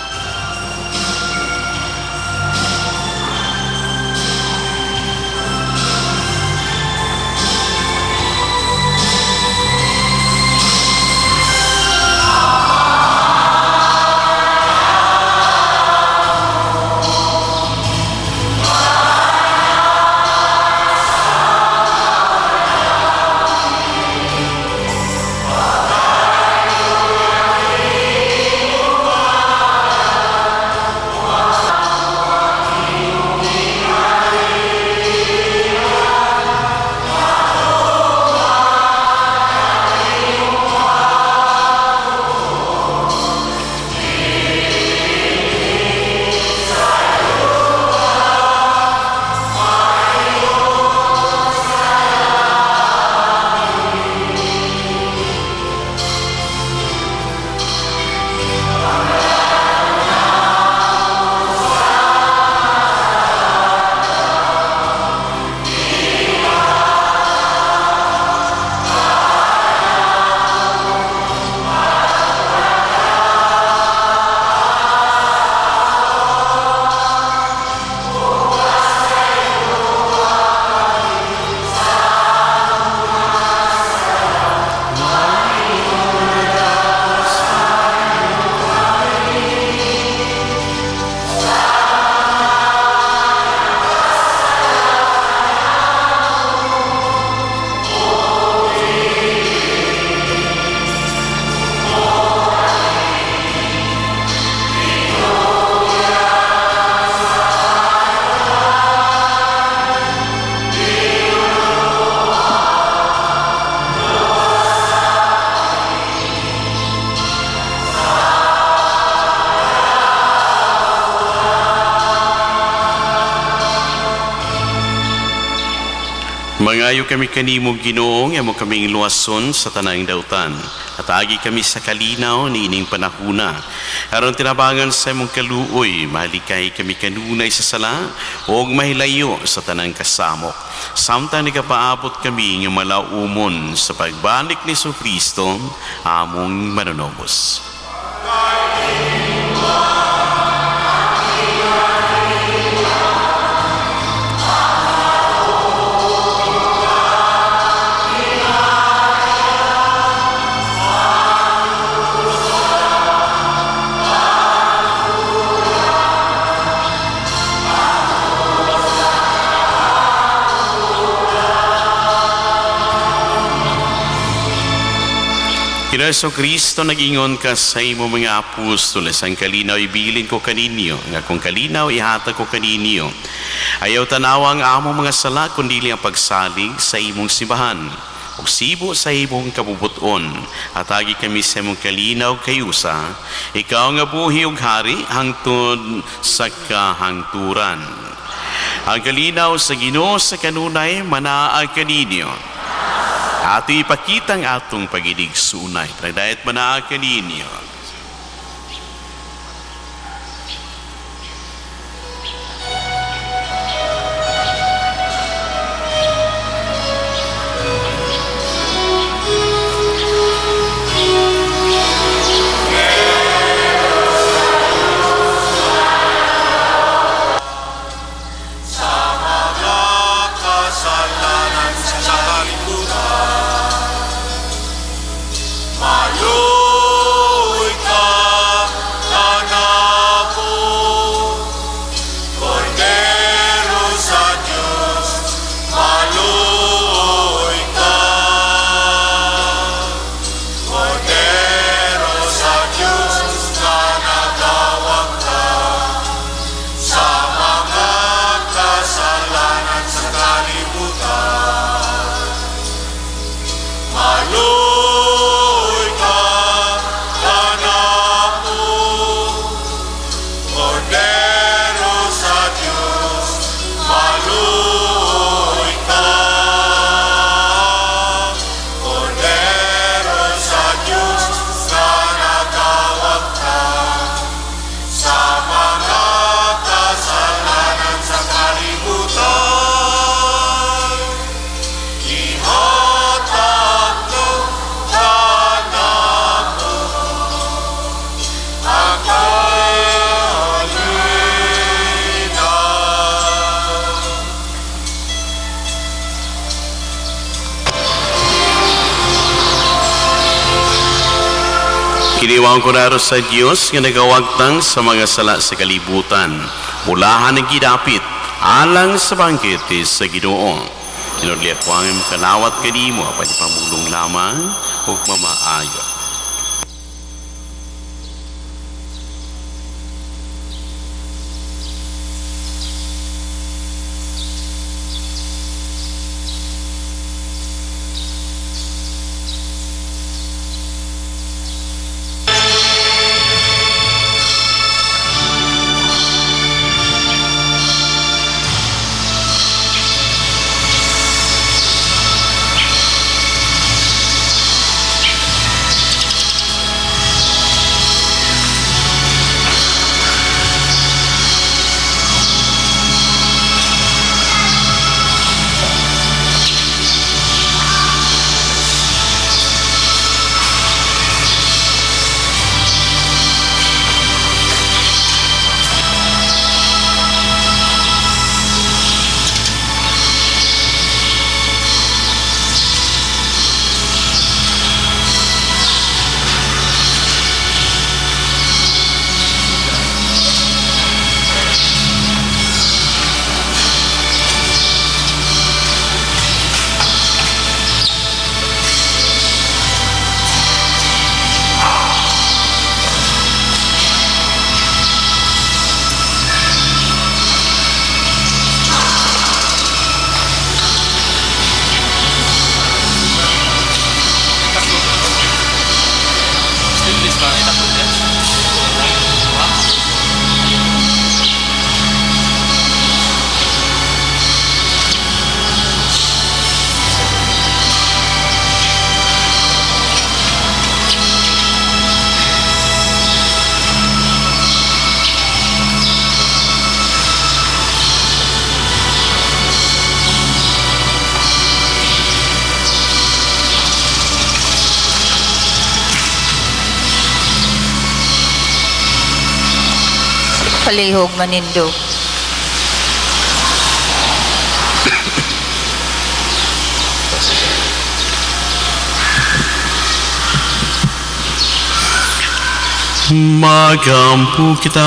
Mangayo kami kanimo Ginoo, nga mo kaming luwason sa tanang dautan. At agi kami sa kalinaw ni ining panahuna. Aron tinabangan sa imong kaluoy, mahalikay kami kanunay sa sala, o mahilayo sa tanang kasamok. Samtang nagapaabot kami nga malaumon sa pagbalik ni Kristo, among manunobos. Kinaso Kristo nagingon ka sa imo mga apostoles, ang kalinaw ibilin ko kaninyo, nga kung kalinaw ihatag ko kaninyo. Ayaw tanawa ang amo mga sala, kundi ang pagsalig sa imong simbahan. O sibo sa imong kabubuton, at agi kami sa imong kalinaw kayusa, ikaw nga buhi ug hari, hangtod sa kahangturan. Ang kalinaw sa Ginoo sa kanunay, manaag kaninyo. Ato ipakita ang atong pagidig sunay. Pagdayat manaag kaninyo. Kiniwang ko naro sa Diyos nga nagawagtang sa mga sala sa kalibutan. Mulahan ng gidapit, alang sa bangkete sa Ginoo. Inurliat ko ang kalawat kanimo, pamulong lamang o mamaayo. palihog manindo. Magampo kita,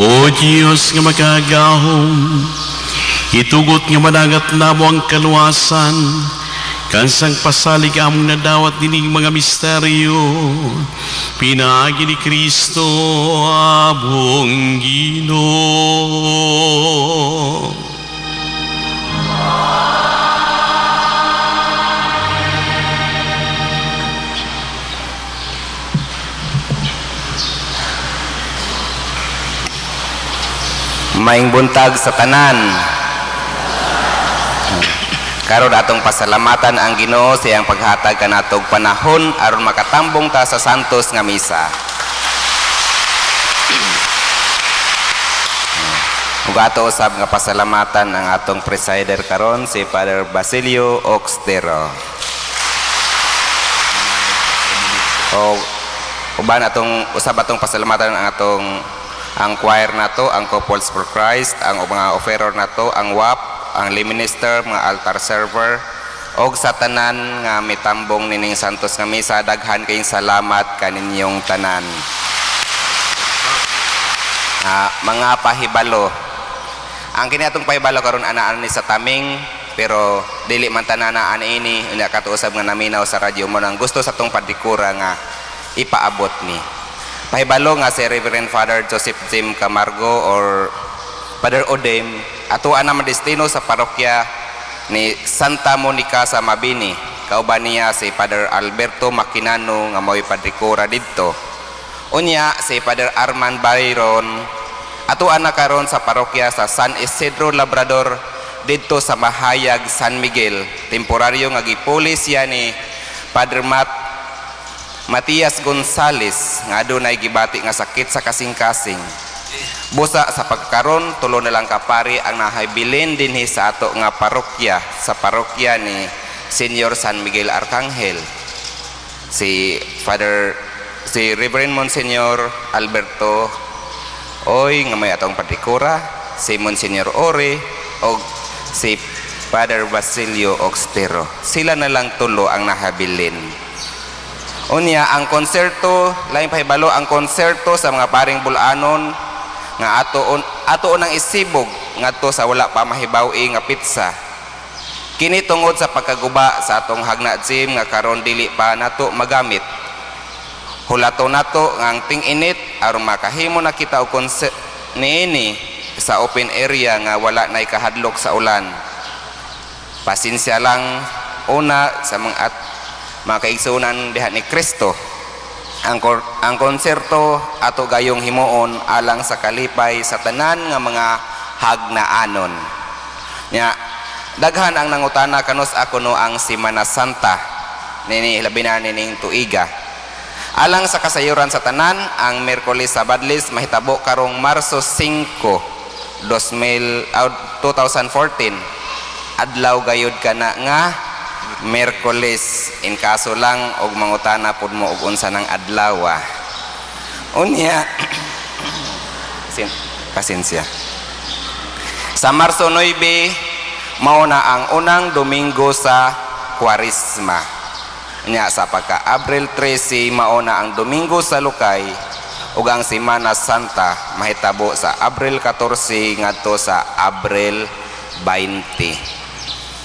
O Diyos nga makagahom, itugot nga managat namo ang kaluwasan, kansang pasalig among nadawat dining mga misteryo, pinagi ni Kristo among Ginoo. Maing buntag sa tanan. Karon atong pasalamatan ang Ginoo sa iyang paghatag kanatog panahon aron makatambong ta sa santos nga misa. Ug ato usab nga pasalamatan ang atong presider karon si Father Basilio Oxtero. O uban atong usab atong pasalamatan ang choir nato, ang Couples for Christ, ang mga offerer nato, ang WAP, ang lay minister, mga altar server, og sa tanan nga mitambong nining santos nga misa, daghan kayong salamat kaninyong tanan. Mga pahibalo. Ang kini atong pahibalo karon anaan ni sa taming, pero dili man tananaan ini, unya katuusab nga naminaw sa radyo mo nang gusto sa tong padikura nga ipaabot ni. Pahibalo nga si Reverend Father Joseph Jim Camargo or Father Odem atuan na madestino sa parokya ni Santa Monica sa Mabini. Kauban niya si Father Alberto Maquinano nga mo'y padikura didto. Unya si Father Arman Byron atuan na karon sa parokya sa San Isidro Labrador didto sa Mahayag San Miguel. Temporaryo nga gipulis siya ni Father Matias Gonzales nga adunay gibati nga sakit sa kasing-kasing. Busa sa pagkaron tulo na lang kapari ang nahabilin dinhi sa ato nga parokya sa parokya ni Senior San Miguel Arcangel. Si Reverend Monsignor Alberto Oy nga may atong padikura, si Monsignor Ore o si Father Basilio Oxtero. Sila na lang tulo ang nahabilin. Unya ang konserto, lain pahibalo ang konserto sa mga paring bulanon nga ato nang isibog ngadto sa wala pa mahibaw-i nga pizza. Kini tungod sa pagkaguba sa atong hagna gym nga karon dili pa nato magamit. Hulato nato nga ting-init aron makahimo na kita og konser niini sa open area nga wala nay kahadlok sa ulan. Pasensya lang una sa mga mga kaigsunan diha ni Kristo. Ang konserto ato gayong himuon alang sa kalipay sa tanan nga mga hagnaanon. Nya daghan ang nangutana kanos ako no ang Semana Santa nini labi na nining tuiga. Alang sa kasayuran sa tanan, ang Miyerkules Sabadlis mahitabo karong Marso 5, 2014. Adlaw gayud kana nga Miyerkules, in kaso lang og mangutana pud mo og unsa nang adlaw. Unya pasensya. Sa Marso 9 mao na ang unang Domingo sa Kwaresma. Unya sa pagka Abril 13 mao na ang Domingo sa Lukay ug ang Semana Santa mahitabo sa Abril 14 ngadto sa Abril 20.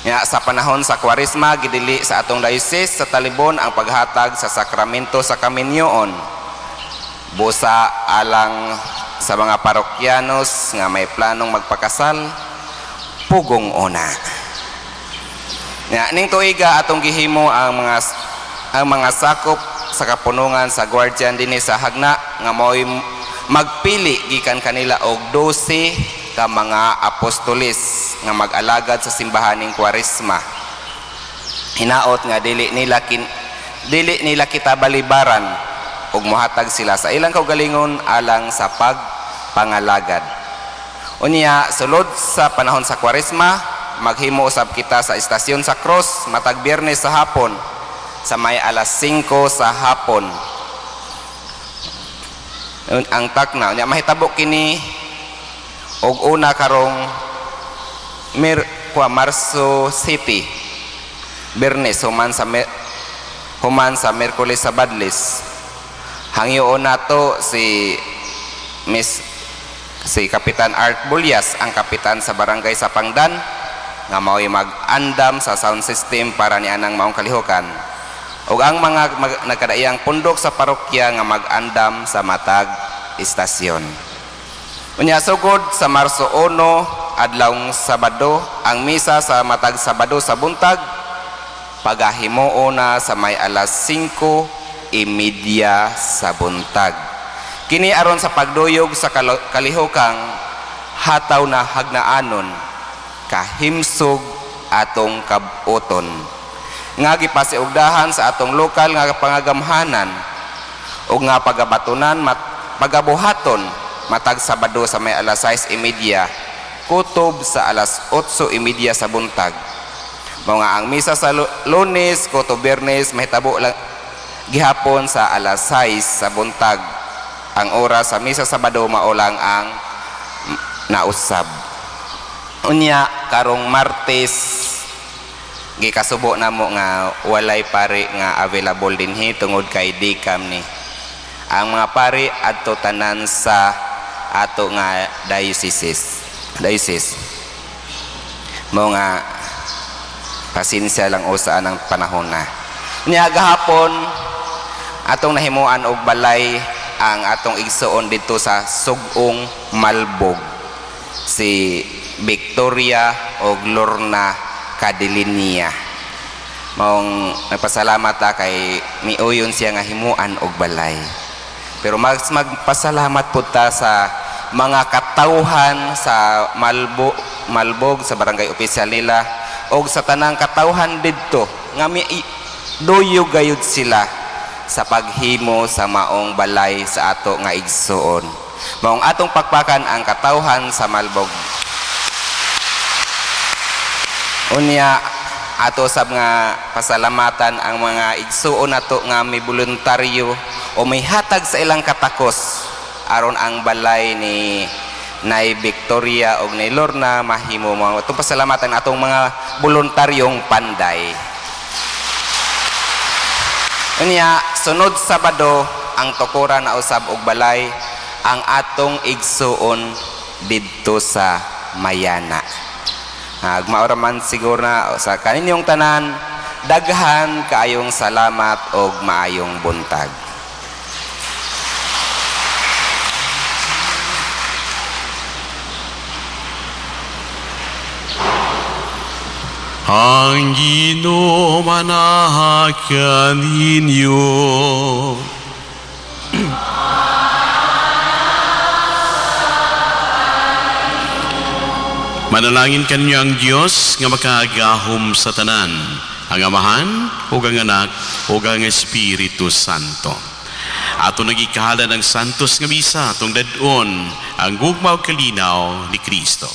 Ya, sa panahon sa Kwaresma gidili sa atong diocese sa Talibon ang paghatag sa sakramento sa kaminyoon. Busa alang sa mga parokyanos nga may planong magpakasal, pugong una. Ya, ning tuiga atong gihimo ang mga sakop sa kapunungan sa guardian dinhi sa hagna nga mo'y magpili gikan kanila og 12 ka mga apostolis nga mag-alagad sa simbahaning Kwaresma. Hinaot nga dili nila kita balibaran ug mohatag sila sa ilang kaugalingon alang sa pagpangalagad. Unya sulod sa panahon sa Kwaresma, maghimo usab kita sa Estasyon sa Cross matag Biyernes sa hapon sa may alas 5 sa hapon. ang takna nya mahitabo kini og una karong Marso City Bernes human sa Merkulis sa Badlis hangyo nato si Kapitan Art Bulyas ang kapitan sa barangay sa Pangdan nga mao'y mag-andam sa sound system para ni anang maong kalihukan ug ang mga nagkadaiyang pundok sa parokya nga mag-andam sa matag istasyon. Unya sugod sa Marso 1 adlawng Sabado ang misa sa matag Sabado sa buntag pagahimuo na sa may alas 5:30 sa buntag. Kini aron sa pagduyog sa kalihukang hataw na hagnaanon kahimsog atong kabuton nga gipasiugdahan sa atong lokal nga pangagamhanan ug nga pagabuhaton matag Sabado sa may alas 6:30 kutob sa alas 8:30 sa buntag. Mao nga ang misa sa Lunes kutob Biyernes mahitabo lang gihapon sa alas 6 sa buntag. Ang oras sa misa Sabado mao lang ang nausab. Unya karong Martes gikasubo namo nga walay pari nga available dinhi tungod kay DCAM ni. Ang mga pari adto tanan sa ato nga diocese. Mao nga pasensya lang usa ang panahon na. Unya gahapon atong nahimuan og balay ang atong igsuon dito sa Sugong Malbog si Victoria o Lorna Kadilinia. Maong nagpasalamat kay miuyon siya nga himuan og balay. Pero magpasalamat po ta sa mga katawhan sa Malbog sa barangay opisyal nila og sa tanang katawhan didto nga doyo gayud sila sa paghimo sa maong balay sa ato nga igsuon. Maong atong pakpakan ang katawhan sa Malbog. Unya ato sab nga pasalamatan ang mga igsuon nato nga may voluntaryo o may hatag sa ilang katakos aron ang balay ni Nay Victoria o ni Lorna mahimo mo. Itong pasalamatan atong mga voluntaryong panday. Unya sunod Sabado ang tukura na usab og balay ang atong igsuon didto sa Mayana. Maura man siguro na sa kaninyong tanan daghan kaayong salamat og maayong buntag. Ang Ginoo manahakan ninyo. Manalangin kanyo ang Dios nga makagahom sa tanan, ang Amahan, ug ang Anak, ug ang Espiritu Santo. Ato nagikahala ng santos nga misa atong dadon ang gugmaw kalinaw ni Kristo.